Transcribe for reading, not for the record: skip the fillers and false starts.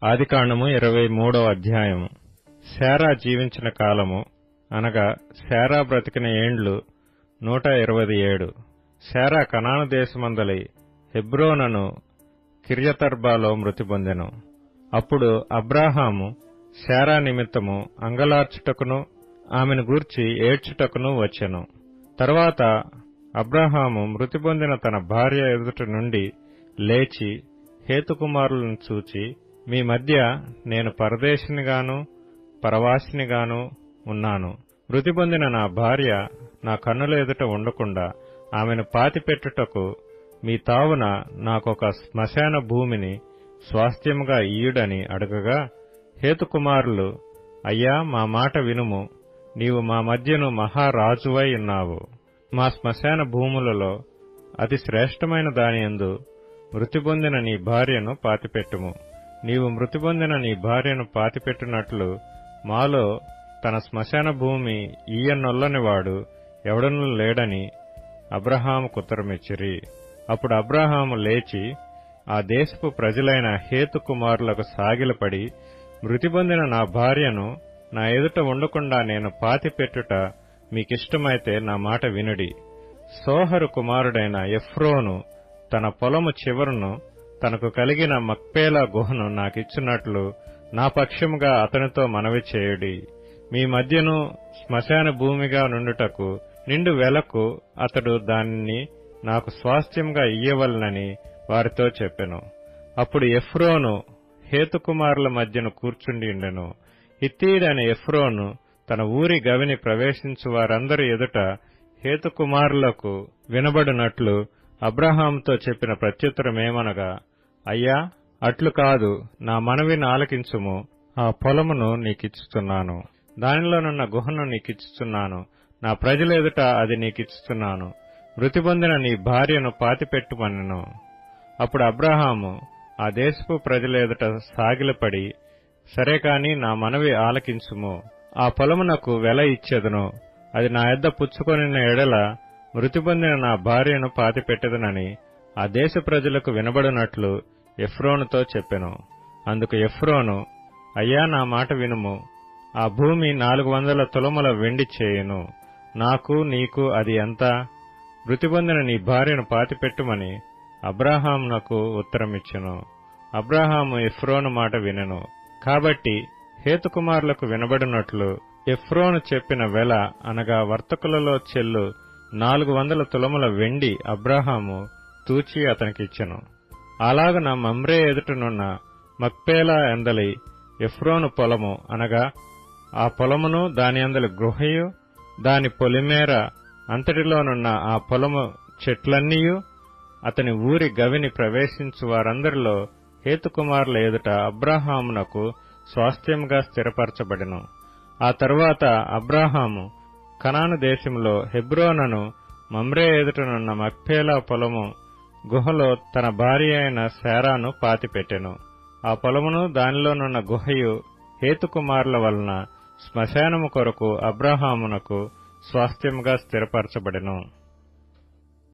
ఆదికాండము 23వ అధ్యాయము. శారా జీవించిన కాలము అనగా శారా బ్రతికిన ఏండ్లు 127. శారా కనాను దేశమందలి హెబ్రోనను కిర్యతర్బాలో మృతి పొందెను. అప్పుడు అబ్రాహాము శారా నిమిత్తము అంగలార్చుటకును ఆమెను గూర్చి ఏడ్చుటకును వచ్చెను. తరువాత అబ్రాహాము మృతి పొందిన తన భార్య ఎదుట నుండి లేచి హేతుకుమారులను చూచి, మీ మధ్య నేను పరదేశినిగాను పరవాసినిగాను ఉన్నాను. మృతి పొందిన నా భార్య నా కన్నుల ఎదుట ఉండకుండా ఆమెను పాతిపెట్టుటకు మీ తావున నాకొక శ్మశాన భూమిని స్వాస్థ్యముగా ఇయ్యుడని అడగగా, హేతుకుమారులు, అయ్యా, మా మాట వినుము, నీవు మా మధ్యను మహారాజువై ఉన్నావు. మా శ్మశాన భూములలో అతి శ్రేష్టమైన దానియందు మృతి పొందిన నీ భార్యను పాతిపెట్టుము. నీవు మృతి పొందిన నీ భార్యను పాతిపెట్టునట్లు మాలో తన శ్మశాన భూమి ఈయనొల్లనివాడు ఎవడనూ లేడని అబ్రాహాముకు ఉత్తరమిచ్చిరి. అప్పుడు అబ్రాహాము లేచి ఆ దేశపు ప్రజలైన హేతుకుమారులకు సాగిలపడి, మృతి పొందిన నా భార్యను నా ఎదుట ఉండకుండా నేను పాతిపెట్టుట మీకిష్టమైతే నా మాట వినుడి. సోహరు కుమారుడైన ఎఫ్రోను తన పొలము చివరను తనకు కలిగిన మక్పేలా గుహను నాకిచ్చున్నట్లు నా పక్షముగా అతనితో మనవి చేయుడి. మీ మధ్యను శ్మశాన భూమిగా నుండుటకు నిండు వెలకు అతడు దానిని నాకు స్వాస్థ్యంగా ఇయ్యవలనని వారితో చెప్పెను. అప్పుడు ఎఫ్రోను హేతుకుమారుల మధ్యను కూర్చుండియుండెను. హిత్తీయుడైన ఎఫ్రోను తన ఊరి గవిని ప్రవేశించు వారందరి ఎదుట హేతుకుమారులకు వినబడినట్లు అబ్రాహాముతో చెప్పిన ప్రత్యుత్తరమేమనగా, అయ్యా, అట్లు కాదు, నా మనవిని ఆలకించుము. ఆ పొలమును నీకిచ్చుతున్నాను, దానిలోనున్న గుహను నీకిచ్చుతున్నాను, నా ప్రజల ఎదుట అది నీకిచ్చుతున్నాను. మృతి పొందిన నీ భార్యను పాతిపెట్టుమనెను. అప్పుడు అబ్రాహాము ఆ దేశపు ప్రజల ఎదుట సాగిలపడి, సరే కాని నా మనవి ఆలకించుము, ఆ పొలమునకు వెల ఇచ్చెదను, అది నా యొద్ద పుచ్చుకొనిన ఎడల మృతి పొందిన నా భార్యను పాతిపెట్టెదనని ఆ దేశ ప్రజలకు వినబడినట్లు ఎఫ్రోనుతో చెప్పెను. అందుకు ఎఫ్రోను, అయ్యా, నా మాట వినుము, ఆ భూమి 400 తులముల వెండి చేయును. నాకు నీకు అది ఎంత? మృతి పొందిన నీ భార్యను పాతిపెట్టుమని అబ్రాహామునకు ఉత్తరమిచ్చెను. అబ్రాహాము ఎఫ్రోను మాట వినెను. కాబట్టి హేతుకుమారులకు వినబడినట్లు ఎఫ్రోను చెప్పిన వెల అనగా వర్తకులలో చెల్లు 400 తులముల వెండి అబ్రాహాము తూచి అతనికిచ్చెను. అలాగున మమ్రే ఎదుటనున్న మక్పేలా ఎందలి ఎఫ్రోను పొలము అనగా ఆ పొలమును దాని అందలి గృహయు దాని పొలిమేర అంతటిలోనున్న ఆ పొలము చెట్లన్నీయు అతని ఊరి గవిని ప్రవేశించు వారందరిలో హేతుకుమారుల ఎదుట అబ్రాహామునకు స్వాస్థ్యముగా స్థిరపరచబడెను. ఆ తరువాత అబ్రాహాము కనాను దేశంలో హెబ్రోనను మమ్రే ఎదుటనున్న మక్పేలా పొలము గుహలో తన భార్య అయిన శారాను పాతిపెట్టెను. ఆ పొలమును దానిలోనున్న గుహయు హేతుకుమారుల వలన శ్మశానము కొరకు అబ్రాహామునకు స్వాస్థ్యముగా స్థిరపరచబడెను.